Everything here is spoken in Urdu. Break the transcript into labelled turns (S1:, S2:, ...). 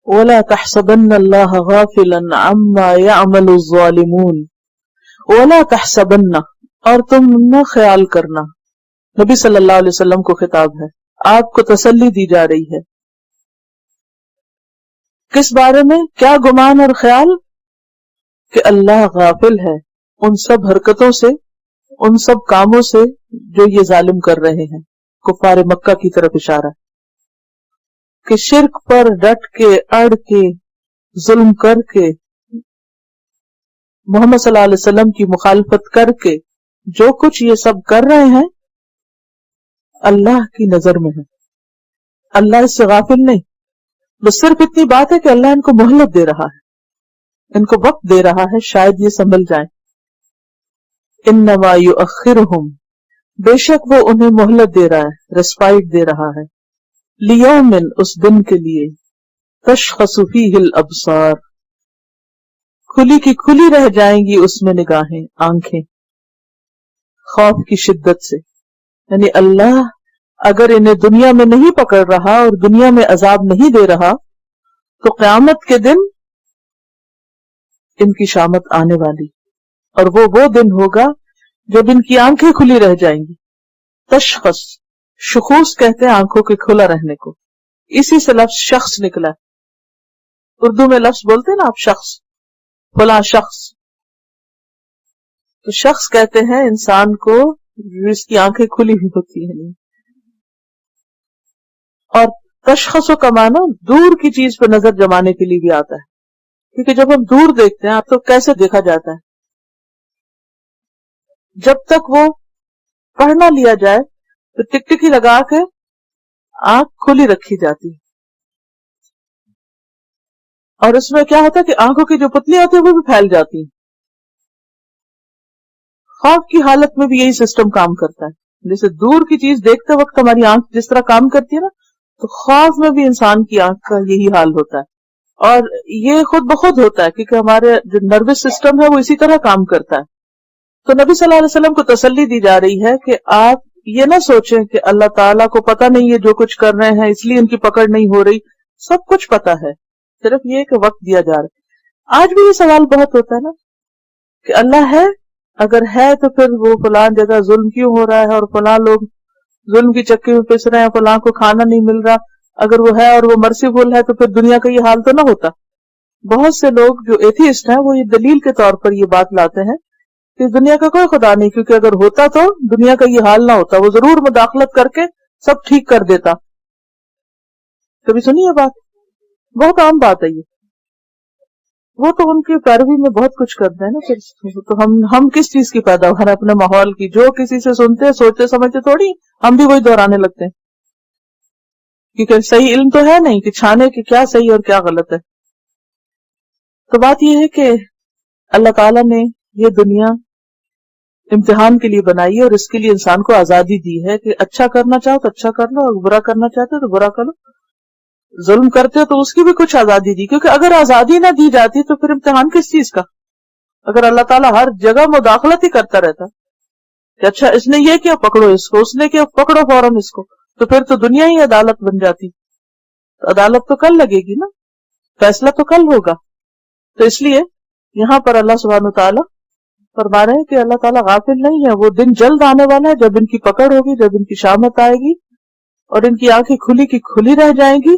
S1: وَلَا تَحْسَبَنَّ اللَّهَ غَافِلًا عَمَّا يَعْمَلُ الظَّالِمُونَ وَلَا تَحْسَبَنَّ، اور تم نہ خیال کرنا. نبی صلی اللہ علیہ وسلم کو خطاب ہے، آپ کو تسلی دی جا رہی ہے. کس بارے میں؟ کیا گمان اور خیال؟ کہ اللہ غافل ہے ان سب حرکتوں سے، ان سب کاموں سے جو یہ ظالم کر رہے ہیں. کفار مکہ کی طرف اشارہ کہ شرک پر ڈٹ کے، اڑ کے، ظلم کر کے، محمد صلی اللہ علیہ وسلم کی مخالفت کر کے جو کچھ یہ سب کر رہے ہیں اللہ کی نظر میں ہے. اللہ اس سے غافل نہیں. بس صرف اتنی بات ہے کہ اللہ ان کو مہلت دے رہا ہے، ان کو وقت دے رہا ہے، شاید یہ سنبھل جائیں. انما یؤخرہم، بے شک وہ انہیں مہلت دے رہا ہے، ریسپائٹ دے رہا ہے. لیوم، اس دن کے لیے، تشخص فیہ الابصار، کھلی کی کھلی رہ جائیں گی اس میں نگاہیں، آنکھیں، خوف کی شدت سے. یعنی اللہ اگر انہیں دنیا میں نہیں پکڑ رہا اور دنیا میں عذاب نہیں دے رہا تو قیامت کے دن ان کی شامت آنے والی، اور وہ دن ہوگا جب ان کی آنکھیں کھلی رہ جائیں گی. تشخص، شخوص کہتے ہیں آنکھوں کے کھلا رہنے کو، اسی سے لفظ شخص نکلا ہے. اردو میں لفظ بولتے ہیں نا آپ، شخص، فلاں شخص. تو شخص کہتے ہیں انسان کو جس کی آنکھیں کھلی ہوئی ہوتی ہیں. اور تشخص کا معنی دور کی چیز پہ نظر جمانے کے لیے بھی آتا ہے، کیونکہ جب ہم دور دیکھتے ہیں تو کیسے دیکھا جاتا ہے؟ جب تک وہ پڑھ نہ لیا جائے تو ٹکٹکی لگا کے آنکھ کھلی رکھی جاتی ہے، اور اس میں کیا ہوتا ہے کہ آنکھوں کی جو پتلیاں ہوتی ہیں وہ بھی پھیل جاتی ہیں. خوف کی حالت میں بھی یہی سسٹم کام کرتا ہے. جیسے دور کی چیز دیکھتے وقت ہماری آنکھ جس طرح کام کرتی ہے نا، تو خوف میں بھی انسان کی آنکھ کا یہی حال ہوتا ہے. اور یہ خود بخود ہوتا ہے کیونکہ ہمارے جو نروس سسٹم ہے وہ اسی طرح کام کرتا ہے. تو نبی صلی اللہ علیہ وسلم کو تسلی دی جا رہی ہے کہ آپ یہ نہ سوچیں کہ اللہ تعالیٰ کو پتہ نہیں ہے جو کچھ کر رہے ہیں اس لیے ان کی پکڑ نہیں ہو رہی. سب کچھ پتہ ہے، صرف یہ کہ وقت دیا جا رہا ہے. آج بھی یہ سوال بہت ہوتا ہے نا کہ اللہ ہے، اگر ہے تو پھر وہ فلاں جگہ ظلم کیوں ہو رہا ہے، اور فلاں لوگ ظلم کی چکی میں پس رہے ہیں، فلاں کو کھانا نہیں مل رہا. اگر وہ ہے اور وہ مرسیفل ہے تو پھر دنیا کا یہ حال تو نہ ہوتا. بہت سے لوگ جو ایتھیسٹ ہیں وہ یہ دلیل کے طور پر یہ بات لاتے ہیں کہ دنیا کا کوئی خدا نہیں، کیونکہ اگر ہوتا تو دنیا کا یہ حال نہ ہوتا، وہ ضرور مداخلت کر کے سب ٹھیک کر دیتا. کبھی سنی ہے بات؟ بہت عام بات ہے یہ. وہ تو ان کی پیروی میں بہت کچھ کرتے ہیں نا. پھر تو ہم کس چیز کی پیداوار ہے؟ اپنے ماحول کی. جو کسی سے سنتے ہیں سوچتے سمجھتے تھوڑی ہم بھی وہی دہرانے لگتے ہیں، کیونکہ صحیح علم تو ہے نہیں کہ چھانے کہ کیا صحیح اور کیا غلط ہے. تو بات یہ ہے کہ اللہ تعالیٰ نے یہ دنیا امتحان کے لیے بنائی ہے، اور اس کے لیے انسان کو آزادی دی ہے کہ اچھا کرنا چاہو تو اچھا کر لو، اور برا کرنا چاہتے تو برا کر لو. ظلم کرتے ہو تو اس کی بھی کچھ آزادی دی، کیونکہ اگر آزادی نہ دی جاتی تو پھر امتحان کس چیز کا؟ اگر اللہ تعالیٰ ہر جگہ مداخلت ہی کرتا رہتا کہ اچھا اس نے یہ کیا پکڑو اس کو، اس نے کیا پکڑو فوراً اس کو، تو پھر تو دنیا ہی عدالت بن جاتی. تو عدالت تو کل لگے گی نا، فیصلہ تو کل ہوگا. تو اس لیے یہاں پر اللہ سبحانہ وتعالیٰ فرما رہے ہیں کہ اللہ تعالیٰ غافل نہیں ہے. وہ دن جلد آنے والا ہے جب ان کی پکڑ ہوگی، جب ان کی شامت آئے گی اور ان کی آنکھیں کھلی کی کھلی رہ جائیں گی.